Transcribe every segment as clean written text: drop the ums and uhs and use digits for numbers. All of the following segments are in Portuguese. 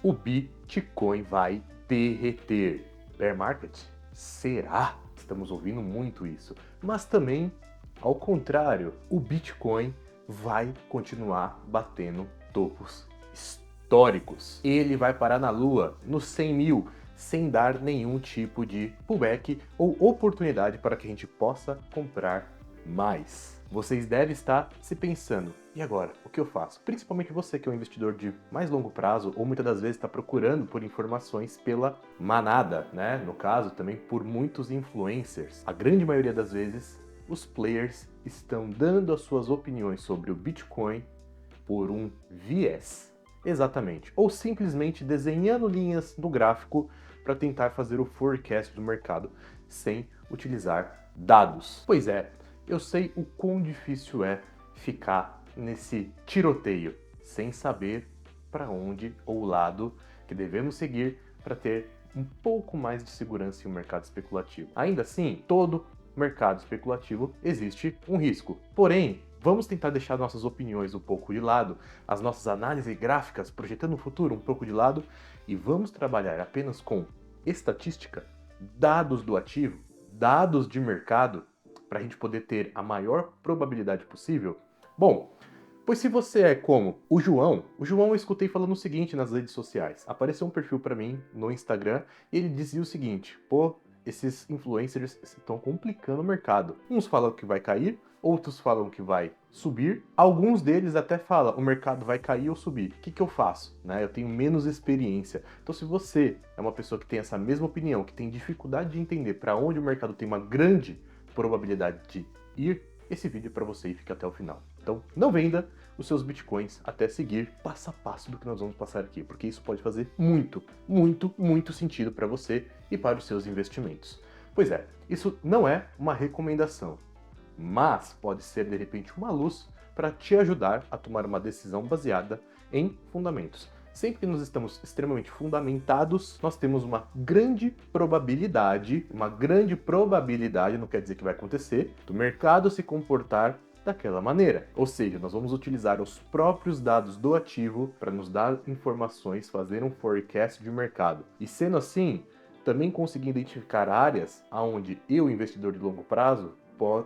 o Bitcoin vai derreter. Bear market? Será? Estamos ouvindo muito isso. Mas também, ao contrário, o Bitcoin vai continuar batendo topos históricos. Ele vai parar na lua, nos 100 mil, sem dar nenhum tipo de pullback ou oportunidade para que a gente possa comprar mais. Vocês devem estar se pensando, e agora, o que eu faço? Principalmente você que é um investidor de mais longo prazo ou muitas das vezes está procurando por informações pela manada, né? No caso, também por muitos influencers. A grande maioria das vezes, os players estão dando as suas opiniões sobre o Bitcoin por um viés. Exatamente. Ou simplesmente desenhando linhas no gráfico para tentar fazer o forecast do mercado sem utilizar dados. Pois é, eu sei o quão difícil é ficar nesse tiroteio sem saber para onde ou o lado que devemos seguir para ter um pouco mais de segurança em um mercado especulativo. Ainda assim, todo mercado especulativo existe um risco. Porém, vamos tentar deixar nossas opiniões um pouco de lado, as nossas análises gráficas projetando o futuro um pouco de lado e vamos trabalhar apenas com estatística, dados do ativo, dados de mercado, para a gente poder ter a maior probabilidade possível? Bom, pois se você é como o João eu escutei falando o seguinte nas redes sociais. Apareceu um perfil para mim no Instagram e ele dizia o seguinte: pô, esses influencers estão complicando o mercado. Uns falam que vai cair, outros falam que vai subir. Alguns deles até falam o mercado vai cair ou subir. O que eu faço? Né? Eu tenho menos experiência. Então, se você é uma pessoa que tem essa mesma opinião, que tem dificuldade de entender para onde o mercado tem uma grande probabilidade de ir, esse vídeo é para você e fica até o final. Então, não venda os seus bitcoins até seguir passo a passo do que nós vamos passar aqui, porque isso pode fazer muito, muito, muito sentido para você e para os seus investimentos. Pois é, isso não é uma recomendação, mas pode ser de repente uma luz para te ajudar a tomar uma decisão baseada em fundamentos. Sempre que nós estamos extremamente fundamentados, nós temos uma grande probabilidade, não quer dizer que vai acontecer, do mercado se comportar daquela maneira. Ou seja, nós vamos utilizar os próprios dados do ativo para nos dar informações, fazer um forecast de mercado. E sendo assim, também conseguir identificar áreas onde eu, investidor de longo prazo,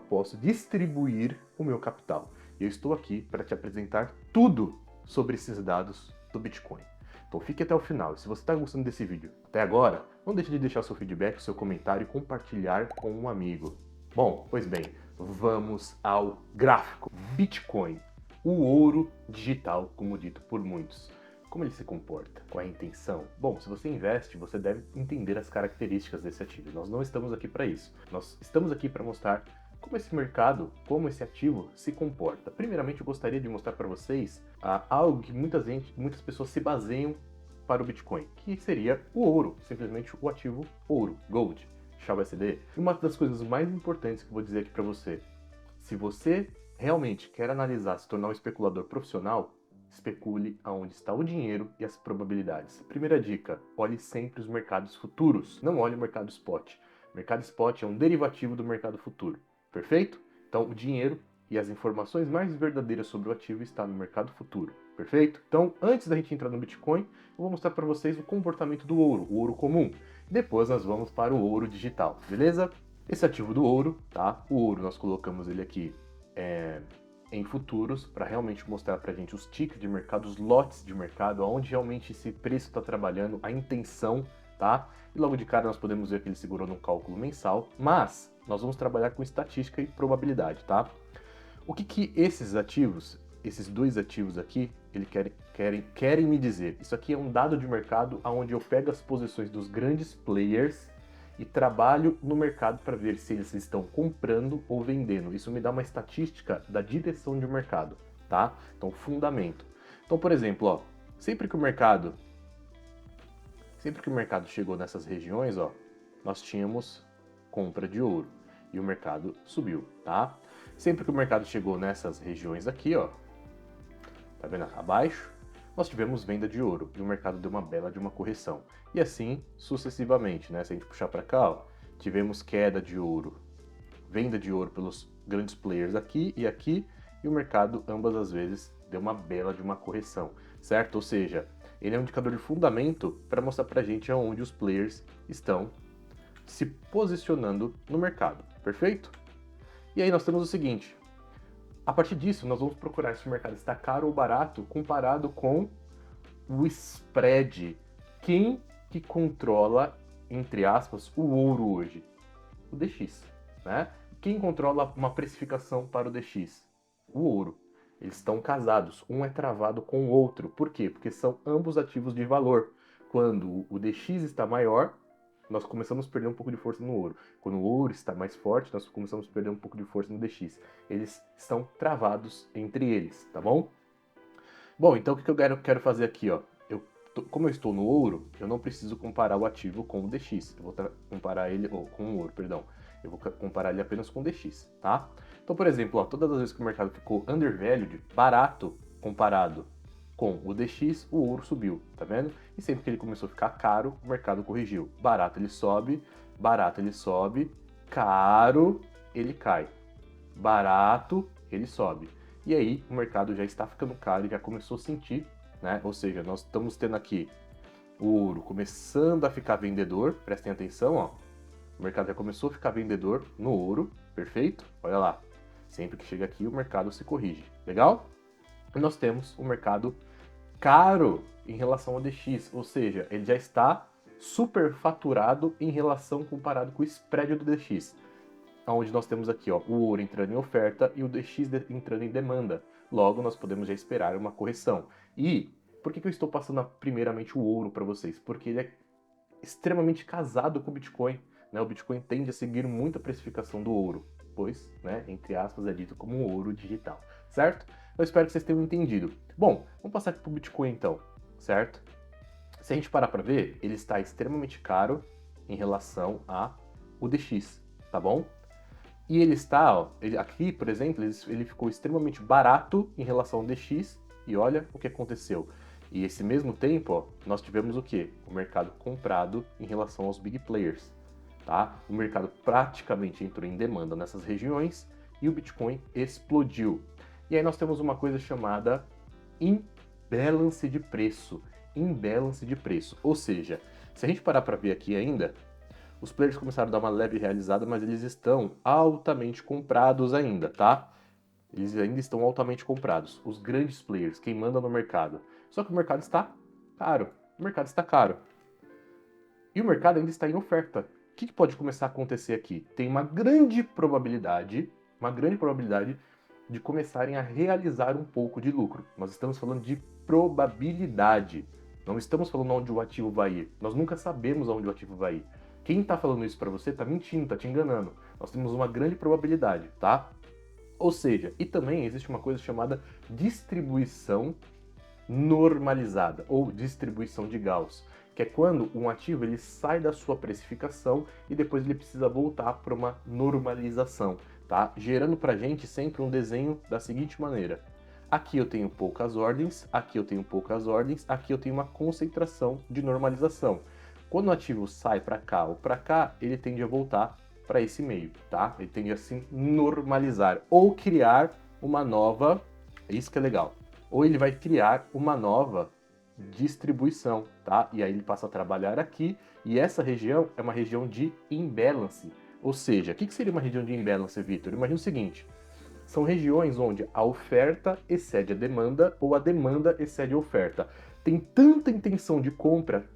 posso distribuir o meu capital. E eu estou aqui para te apresentar tudo sobre esses dados do Bitcoin. Então fique até o final. E se você está gostando desse vídeo até agora, não deixe de deixar seu feedback, seu comentário e compartilhar com um amigo. Bom, pois bem, vamos ao gráfico. Bitcoin, o ouro digital, como dito por muitos. Como ele se comporta? Qual é a intenção? Bom, se você investe, você deve entender as características desse ativo. Nós não estamos aqui para isso. Nós estamos aqui para mostrar como esse mercado, como esse ativo se comporta. Primeiramente, eu gostaria de mostrar para vocês algo que muitas pessoas se baseiam para o Bitcoin, que seria o ouro, simplesmente o ativo ouro, gold, XAUSD. E uma das coisas mais importantes que eu vou dizer aqui para você, se você realmente quer analisar, se tornar um especulador profissional, especule aonde está o dinheiro e as probabilidades. Primeira dica, olhe sempre os mercados futuros, não olhe o mercado spot. O mercado spot é um derivativo do mercado futuro. Perfeito? Então, o dinheiro e as informações mais verdadeiras sobre o ativo está no mercado futuro. Perfeito? Então, antes da gente entrar no Bitcoin, eu vou mostrar para vocês o comportamento do ouro, o ouro comum. Depois nós vamos para o ouro digital, beleza? Esse ativo do ouro, tá? O ouro, nós colocamos ele aqui em futuros para realmente mostrar para a gente os tickets de mercado, os lotes de mercado, onde realmente esse preço está trabalhando, a intenção, tá? E logo de cara nós podemos ver que ele segurou num cálculo mensal, mas nós vamos trabalhar com estatística e probabilidade, tá? O que esses ativos, esses dois ativos aqui, eles querem me dizer? Isso aqui é um dado de mercado onde eu pego as posições dos grandes players e trabalho no mercado para ver se eles estão comprando ou vendendo. Isso me dá uma estatística da direção de mercado, tá? Então, fundamento. Então, por exemplo, ó, sempre que o mercado chegou nessas regiões, ó, nós tínhamos compra de ouro e o mercado subiu, tá? Sempre que o mercado chegou nessas regiões aqui, ó, tá vendo? Abaixo, nós tivemos venda de ouro e o mercado deu uma bela de uma correção. E assim sucessivamente, né? Se a gente puxar para cá, ó, tivemos queda de ouro, venda de ouro pelos grandes players aqui, e o mercado ambas as vezes deu uma bela de uma correção, certo? Ou seja, Ele é um indicador de fundamento para mostrar para a gente aonde os players estão se posicionando no mercado, perfeito? E aí nós temos o seguinte, a partir disso nós vamos procurar se o mercado está caro ou barato comparado com o spread. Quem que controla, entre aspas, o ouro hoje? O DX, né? Quem controla uma precificação para o DX? O ouro. Eles estão casados, um é travado com o outro. Por quê? Porque são ambos ativos de valor. Quando o DX está maior, nós começamos a perder um pouco de força no ouro. Quando o ouro está mais forte, nós começamos a perder um pouco de força no DX. Eles estão travados entre eles, tá bom? Bom, então o que eu quero fazer aqui, ó? Como eu estou no ouro, eu não preciso comparar o ativo com o DX. Eu vou comparar ele, ou com o ouro, perdão. Eu vou comparar ele apenas com o DX, tá? Então, por exemplo, ó, todas as vezes que o mercado ficou undervalued, barato comparado com o DX, o ouro subiu, tá vendo? E sempre que ele começou a ficar caro, o mercado corrigiu. Barato ele sobe, caro ele cai. Barato ele sobe. E aí o mercado já está ficando caro e já começou a sentir, né? Ou seja, nós estamos tendo aqui o ouro começando a ficar vendedor, prestem atenção, ó. O mercado já começou a ficar vendedor no ouro, perfeito? Olha lá. Sempre que chega aqui o mercado se corrige. Legal? E nós temos o mercado caro em relação ao DX, ou seja, ele já está superfaturado em relação comparado com o spread do DX. Onde nós temos aqui, ó, o ouro entrando em oferta e o DX entrando em demanda. Logo, nós podemos já esperar uma correção. E por que eu estou passando primeiramente o ouro para vocês? Porque ele é extremamente casado com o Bitcoin, né? O Bitcoin tende a seguir muito a precificação do ouro, pois, né, entre aspas, é dito como um ouro digital, certo? Eu espero que vocês tenham entendido. Bom, vamos passar aqui para o Bitcoin então, certo? Se a gente parar para ver, ele está extremamente caro em relação a o DX, tá bom? E ele está, ó, aqui, por exemplo, ele ficou extremamente barato em relação ao DX, e olha o que aconteceu. E esse mesmo tempo, ó, nós tivemos o quê? O mercado comprado em relação aos big players, tá? O mercado praticamente entrou em demanda nessas regiões e o Bitcoin explodiu. E aí nós temos uma coisa chamada imbalance de preço. Imbalance de preço, ou seja, se a gente parar para ver aqui ainda, os players começaram a dar uma leve realizada, mas eles estão altamente comprados ainda, tá? Eles ainda estão altamente comprados. Os grandes players, quem manda no mercado. Só que o mercado está caro. O mercado está caro. E o mercado ainda está em oferta. O que pode começar a acontecer aqui? Tem uma grande probabilidade de começarem a realizar um pouco de lucro. Nós estamos falando de probabilidade. Não estamos falando onde o ativo vai ir. Nós nunca sabemos aonde o ativo vai ir. Quem está falando isso para você está mentindo, está te enganando. Nós temos uma grande probabilidade, tá? Ou seja, e também existe uma coisa chamada distribuição normalizada ou distribuição de Gauss, que é quando um ativo ele sai da sua precificação e depois ele precisa voltar para uma normalização, tá? Gerando para a gente sempre um desenho da seguinte maneira. Aqui eu tenho poucas ordens, aqui eu tenho poucas ordens, aqui eu tenho uma concentração de normalização. Quando o ativo sai para cá ou para cá, ele tende a voltar para esse meio, tá? Ele tende a se normalizar ou criar uma nova, isso que é legal, ou ele vai criar uma nova distribuição, tá? E aí ele passa a trabalhar aqui, e essa região é uma região de imbalance. Ou seja, o que seria uma região de imbalance, Vitor? Imagina o seguinte, são regiões onde a oferta excede a demanda ou a demanda excede a oferta. Tem tanta intenção de compra,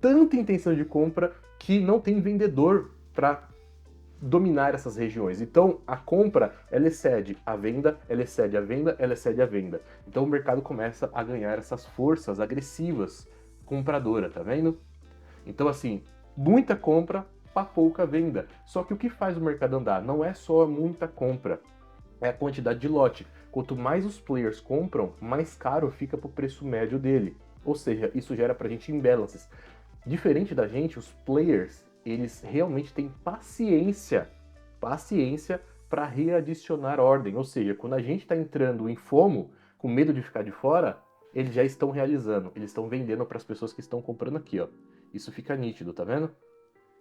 que não tem vendedor para dominar essas regiões. Então, a compra, ela excede a venda, ela excede a venda, ela excede a venda. Então, o mercado começa a ganhar essas forças agressivas compradora, tá vendo? Então, assim, muita compra para pouca venda. Só que o que faz o mercado andar não é só muita compra, é a quantidade de lote. Quanto mais os players compram, mais caro fica para o preço médio dele. Ou seja, isso gera para a gente imbalances. Diferente da gente, os players, eles realmente têm paciência para readicionar ordem. Ou seja, quando a gente está entrando em FOMO, com medo de ficar de fora, eles já estão realizando, eles estão vendendo para as pessoas que estão comprando aqui, ó. Isso fica nítido, tá vendo?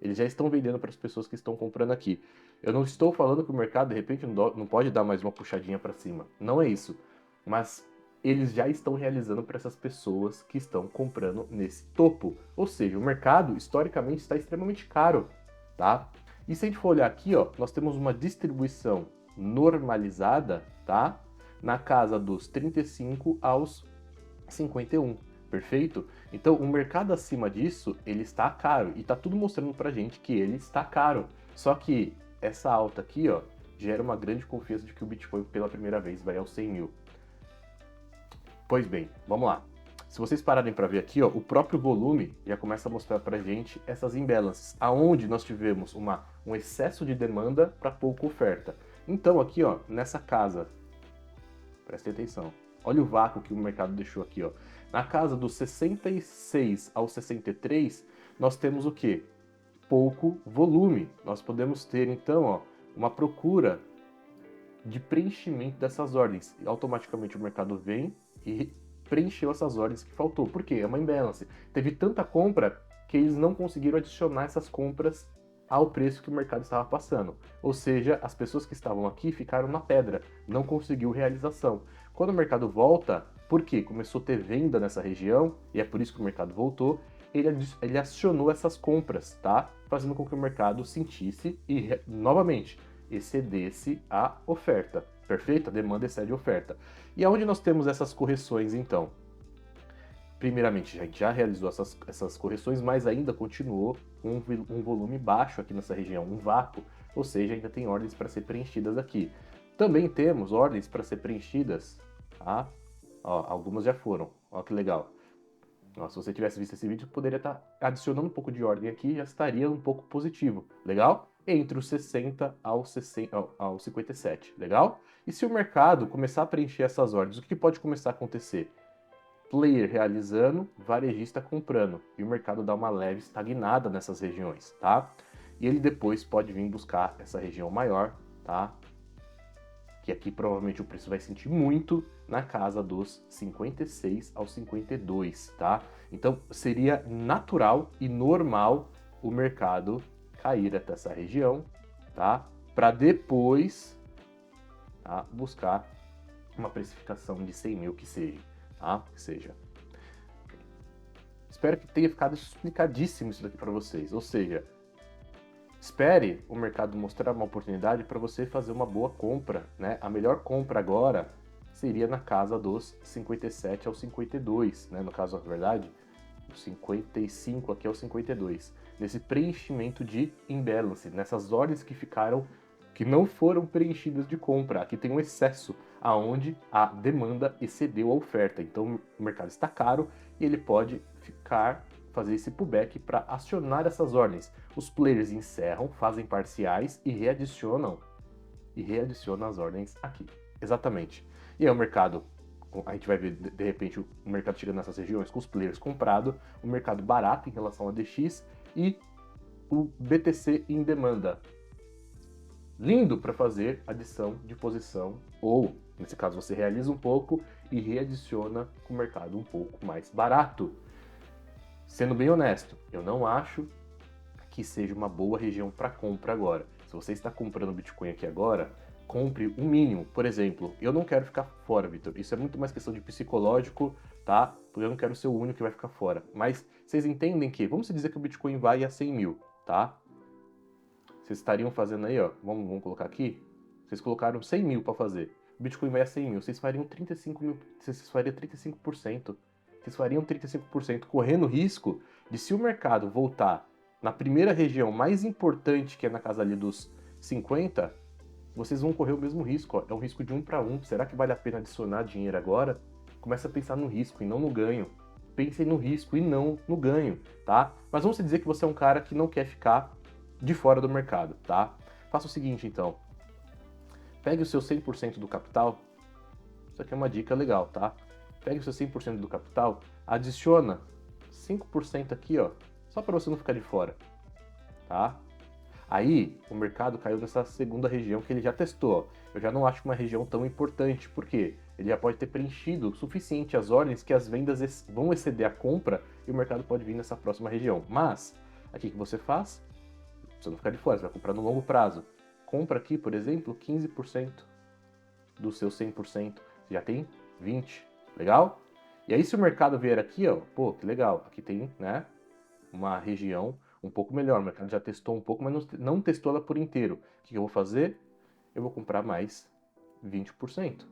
Eles já estão vendendo para as pessoas que estão comprando aqui. Eu não estou falando que o mercado, de repente, não pode dar mais uma puxadinha para cima. Não é isso. Mas eles já estão realizando para essas pessoas que estão comprando nesse topo. Ou seja, o mercado, historicamente, está extremamente caro, tá? E se a gente for olhar aqui, ó, nós temos uma distribuição normalizada, tá? Na casa dos 35 aos 51, perfeito? Então, o mercado acima disso, ele está caro, e tá tudo mostrando pra gente que ele está caro. Só que essa alta aqui, ó, gera uma grande confiança de que o Bitcoin pela primeira vez vai aos 100 mil. Pois bem, vamos lá. Se vocês pararem para ver aqui, ó, o próprio volume já começa a mostrar para gente essas imbalances, aonde nós tivemos um excesso de demanda para pouca oferta. Então aqui, ó, nessa casa, prestem atenção, olha o vácuo que o mercado deixou aqui, ó. Na casa dos 66 ao 63, nós temos o quê? Pouco volume. Nós podemos ter, então, ó, uma procura de preenchimento dessas ordens. E automaticamente o mercado vem e preencheu essas ordens que faltou. Por quê? É uma imbalance. Teve tanta compra que eles não conseguiram adicionar essas compras ao preço que o mercado estava passando. Ou seja, as pessoas que estavam aqui ficaram na pedra, não conseguiu realização. Quando o mercado volta, por quê? Começou a ter venda nessa região, e é por isso que o mercado voltou, ele acionou essas compras, tá? Fazendo com que o mercado sentisse e, novamente, excedesse a oferta. Perfeito? A demanda excede a oferta. E aonde nós temos essas correções, então? Primeiramente, a gente já realizou essas correções, mas ainda continuou um volume baixo aqui nessa região, um vácuo, ou seja, ainda tem ordens para ser preenchidas aqui. Também temos ordens para ser preenchidas, tá? Ó, algumas já foram, ó que legal. Ó, se você tivesse visto esse vídeo, poderia estar adicionando um pouco de ordem aqui, já estaria um pouco positivo, legal? Entre os 60 ao 57, legal? E se o mercado começar a preencher essas ordens, o que pode começar a acontecer? Player realizando, varejista comprando, e o mercado dá uma leve estagnada nessas regiões, tá? E ele depois pode vir buscar essa região maior, tá? Que aqui provavelmente o preço vai sentir muito na casa dos 56 aos 52, tá? Então seria natural e normal o mercado cair até essa região, tá? Para depois, tá, buscar uma precificação de 100 mil que seja, tá? Que seja. Espero que tenha ficado explicadíssimo isso daqui para vocês. Ou seja, espere o mercado mostrar uma oportunidade para você fazer uma boa compra, né? A melhor compra agora seria na casa dos 57 ao 52, né? No caso, na verdade, o 55 aqui é o 52. Nesse preenchimento de imbalance, nessas ordens que ficaram, que não foram preenchidas de compra. Aqui tem um excesso, aonde a demanda excedeu a oferta. Então o mercado está caro e ele pode fazer esse pullback para acionar essas ordens. Os players encerram, fazem parciais e readicionam as ordens aqui. Exatamente. E aí o mercado, a gente vai ver de repente o mercado chegando nessas regiões com os players comprado, o mercado barato em relação a DX e o BTC em demanda. Lindo para fazer adição de posição, ou nesse caso você realiza um pouco e readiciona com o mercado um pouco mais barato. Sendo bem honesto, eu não acho que seja uma boa região para compra agora. Se você está comprando Bitcoin aqui agora, compre o mínimo. Por exemplo, eu não quero ficar fora, Vitor. Isso é muito mais questão de psicológico, tá? Porque eu não quero ser o único que vai ficar fora. Mas vocês entendem que, vamos dizer que o Bitcoin vai a 100 mil, tá? Vocês estariam fazendo aí, ó, vamos colocar aqui, vocês colocaram 100 mil para fazer, o Bitcoin vai a 100 mil, vocês fariam 35 mil, vocês fariam 35%, vocês fariam 35% correndo risco de, se o mercado voltar na primeira região mais importante, que é na casa ali dos 50, vocês vão correr o mesmo risco, ó, é um risco de 1 para 1, será que vale a pena adicionar dinheiro agora? Começa a pensar no risco e não no ganho. Pensem no risco e não no ganho, tá? Mas vamos dizer que você é um cara que não quer ficar de fora do mercado, tá? Faça o seguinte, então. Pegue o seu 100% do capital. Isso aqui é uma dica legal, tá? Pegue o seu 100% do capital, adiciona 5% aqui, ó, só para você não ficar de fora, tá? Aí, o mercado caiu nessa segunda região que ele já testou. Eu já não acho uma região tão importante, porque ele já pode ter preenchido o suficiente as ordens que as vendas vão exceder a compra e o mercado pode vir nessa próxima região. Mas, aqui que você faz? Você não ficar de fora, você vai comprar no longo prazo. Compra aqui, por exemplo, 15% do seu 100%. Você já tem 20%. Legal? E aí se o mercado vier aqui, ó, pô, que legal, aqui tem, né, uma região um pouco melhor, o mercado já testou um pouco, mas não testou ela por inteiro. O que eu vou fazer? Eu vou comprar mais 20%.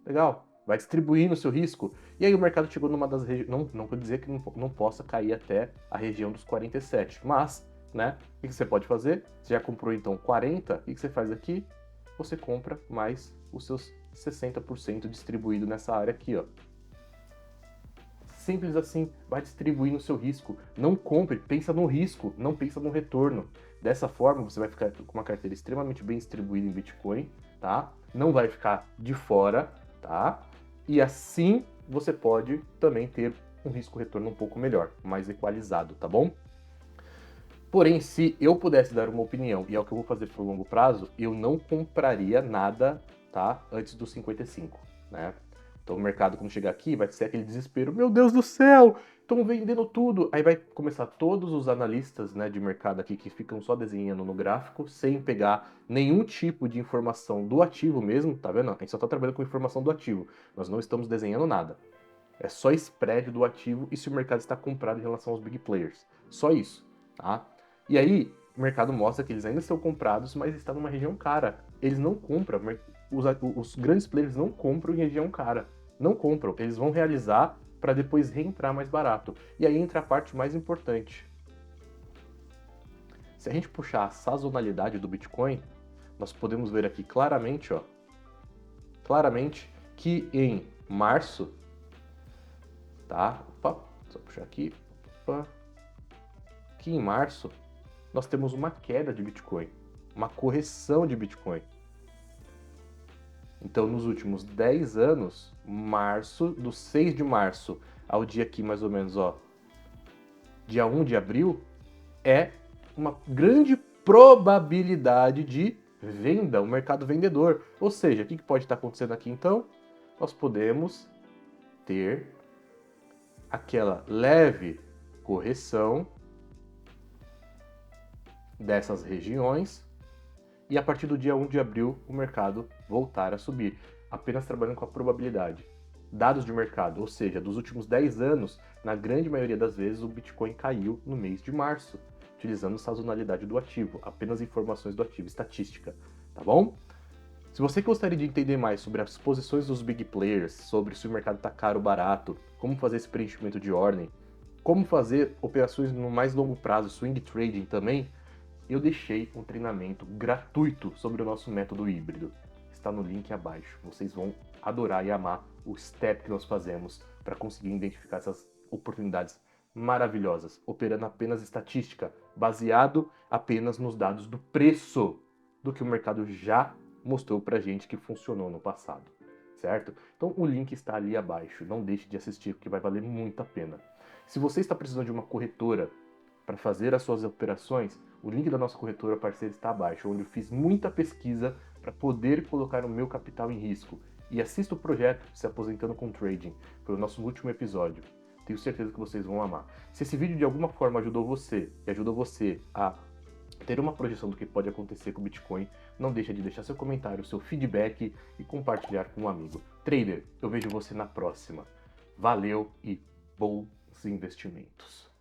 Legal? Vai distribuindo o seu risco. E aí o mercado chegou numa das regiões. Não quer dizer que não possa cair até a região dos 47. Mas, né? O que você pode fazer? Você já comprou então 40, o que você faz aqui? Você compra mais os seus 60% distribuído nessa área aqui, ó. Simples assim, vai distribuindo o seu risco. Não compre, pensa no risco, não pensa no retorno. Dessa forma, você vai ficar com uma carteira extremamente bem distribuída em Bitcoin, tá? Não vai ficar de fora, tá? E assim você pode também ter um risco-retorno um pouco melhor, mais equalizado, tá bom? Porém, se eu pudesse dar uma opinião, e é o que eu vou fazer por longo prazo, eu não compraria nada, tá? Antes dos 55, né? Então o mercado, quando chegar aqui, vai ser aquele desespero. Meu Deus do céu, estão vendendo tudo. Aí vai começar todos os analistas, né, de mercado aqui que ficam só desenhando no gráfico, sem pegar nenhum tipo de informação do ativo mesmo, tá vendo? A gente só está trabalhando com informação do ativo. Nós não estamos desenhando nada. É só spread do ativo e se o mercado está comprado em relação aos big players. Só isso, tá? E aí, o mercado mostra que eles ainda estão comprados, mas está numa região cara. Eles não compram, os grandes players não compram em região cara. Não compram, eles vão realizar para depois reentrar mais barato. E aí entra a parte mais importante. Se a gente puxar a sazonalidade do Bitcoin, nós podemos ver aqui claramente, ó, claramente que em março, tá? Opa, só puxar aqui. Opa. Aqui em março, nós temos uma queda de Bitcoin, uma correção de Bitcoin. Então, nos últimos 10 anos, do 6 de março ao dia aqui, mais ou menos, ó, dia 1 de abril, é uma grande probabilidade de venda, um mercado vendedor. Ou seja, o que pode estar acontecendo aqui então? Nós podemos ter aquela leve correção dessas regiões e a partir do dia 1 de abril o mercado voltar a subir, apenas trabalhando com a probabilidade. Dados de mercado, ou seja, dos últimos 10 anos, na grande maioria das vezes o Bitcoin caiu no mês de março, utilizando sazonalidade do ativo, apenas informações do ativo, estatística, tá bom? Se você gostaria de entender mais sobre as posições dos big players, sobre se o mercado está caro ou barato, como fazer esse preenchimento de ordem, como fazer operações no mais longo prazo, swing trading também, eu deixei um treinamento gratuito sobre o nosso método híbrido. Está no link abaixo. Vocês vão adorar e amar o step que nós fazemos para conseguir identificar essas oportunidades maravilhosas, operando apenas estatística, baseado apenas nos dados do preço do que o mercado já mostrou pra gente que funcionou no passado, certo? Então o link está ali abaixo, não deixe de assistir porque vai valer muito a pena. Se você está precisando de uma corretora para fazer as suas operações, o link da nossa corretora parceira está abaixo, onde eu fiz muita pesquisa para poder colocar o meu capital em risco. E assista o projeto Se Aposentando com Trading, foi o nosso último episódio. Tenho certeza que vocês vão amar. Se esse vídeo de alguma forma ajudou você e ajudou você a ter uma projeção do que pode acontecer com o Bitcoin, não deixa de deixar seu comentário, seu feedback e compartilhar com um amigo. Trader, eu vejo você na próxima. Valeu e bons investimentos.